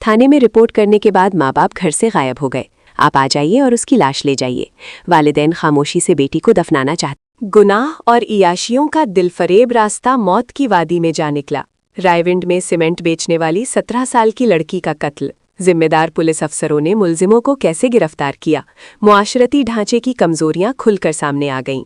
थाने में रिपोर्ट करने के बाद माँ बाप घर से गायब हो गए। आप आ जाइए और उसकी लाश ले जाइए। वालिदैन खामोशी से बेटी को दफनाना चाहते। गुनाह और इयाशियों का दिलफरेब रास्ता मौत की वादी में जा निकला। रायविंड में सीमेंट बेचने वाली 17 साल की लड़की का कत्ल। जिम्मेदार पुलिस अफसरों ने मुलजिमों को कैसे गिरफ्तार किया? मुआशरती ढांचे की कमजोरियां खुलकर सामने आ गईं।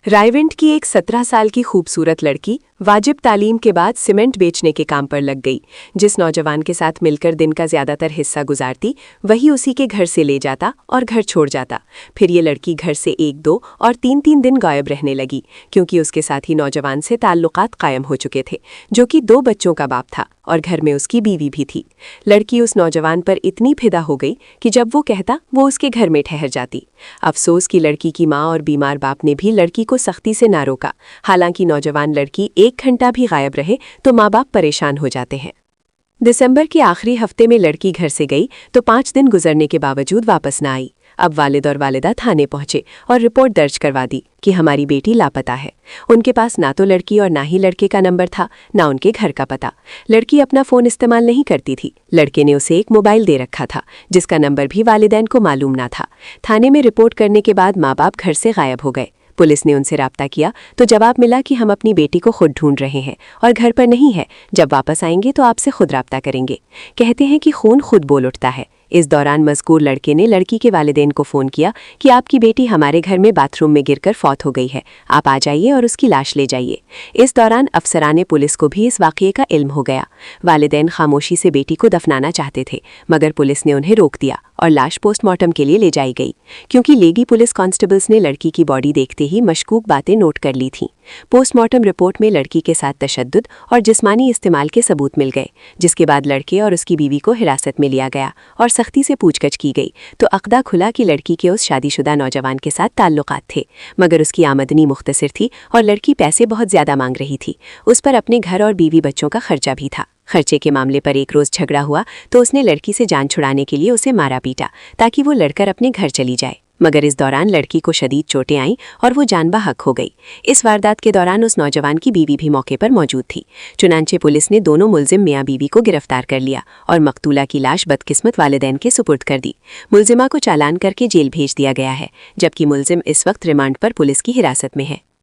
रायविंड की एक 17 साल की खूबसूरत लड़की वाजिब तालीम के बाद सीमेंट बेचने के काम पर लग गई। जिस नौजवान के साथ मिलकर दिन का ज्यादातर हिस्सा गुजारती, वही उसी के घर से ले जाता और घर छोड़ जाता। फिर ये लड़की घर से 1-2 और 3-3 दिन गायब रहने लगी, क्योंकि उसके साथ ही नौजवान से ताल्लुकात कायम हो चुके थे, जो कि 2 बच्चों का बाप था और घर में उसकी बीवी भी थी। लड़की उस नौजवान पर इतनी फिदा हो गई कि जब वो कहता, वो उसके घर में ठहर जाती। अफसोस की लड़की की माँ और बीमार बाप ने भी लड़की को सख्ती से ना रोका। हालांकि नौजवान लड़की 1 घंटा भी गायब रहे तो माँ बाप परेशान हो जाते हैं। दिसंबर के आखिरी हफ्ते में लड़की घर से गई तो 5 दिन गुजरने के बावजूद वापस न आई। अब वालिद और वालिदा थाने पहुंचे और रिपोर्ट दर्ज करवा दी कि हमारी बेटी लापता है। उनके पास ना तो लड़की और ना ही लड़के का नंबर था, ना उनके घर का पता। लड़की अपना फ़ोन इस्तेमाल नहीं करती थी। लड़के ने उसे एक मोबाइल दे रखा था, जिसका नंबर भी वालिदैन को मालूम ना था। थाने में रिपोर्ट करने के बाद माँ बाप घर से गायब हो गए। पुलिस ने उनसे राब्ता किया तो जवाब मिला कि हम अपनी बेटी को खुद ढूंढ रहे हैं और घर पर नहीं है। जब वापस आएंगे तो आपसे खुद राब्ता करेंगे। कहते हैं कि खून खुद बोल उठता है। इस दौरान मज़कूर लड़के ने लड़की के वालिदैन को फ़ोन किया कि आपकी बेटी हमारे घर में बाथरूम में गिरकर फौत हो गई है, आप आ जाइए और उसकी लाश ले जाइए। इस दौरान अफसराने पुलिस को भी इस वाक़ये का इल्म हो गया। वालिदैन खामोशी से बेटी को दफनाना चाहते थे, मगर पुलिस ने उन्हें रोक दिया और लाश पोस्टमार्टम के लिए ले जाई गई, क्योंकि लेगी पुलिस कांस्टेबल्स ने लड़की की बॉडी देखते ही मशकूक बातें नोट कर ली थीं। पोस्टमार्टम रिपोर्ट में लड़की के साथ तशद्दुद और जिस्मानी इस्तेमाल के सबूत मिल गए, जिसके बाद लड़के और उसकी बीवी को हिरासत में लिया गया और सख्ती से पूछगछ की गई तो अक़दा खुला कि लड़की के उस शादीशुदा नौजवान के साथ ताल्लुकात थे, मगर उसकी आमदनी मुख्तसर थी और लड़की पैसे बहुत ज़्यादा मांग रही थी। उस पर अपने घर और बीवी बच्चों का खर्चा भी था। खर्चे के मामले पर एक रोज़ झगड़ा हुआ तो उसने लड़की से जान छुड़ाने के लिए उसे मारा पीटा ताकि वो लड़कर अपने घर चली जाए, मगर इस दौरान लड़की को शदीद चोटें आईं और वो जान बहक हो गई। इस वारदात के दौरान उस नौजवान की बीवी भी मौके पर मौजूद थी। चुनांचे पुलिस ने दोनों मुलजिम मियाँ बीवी को गिरफ्तार कर लिया और मकतूला की लाश बदकिस्मत वालिदैन के सुपुर्द कर दी। मुलजिमा को चालान करके जेल भेज दिया गया है, जबकि मुलजिम इस वक्त रिमांड पर पुलिस की हिरासत में है।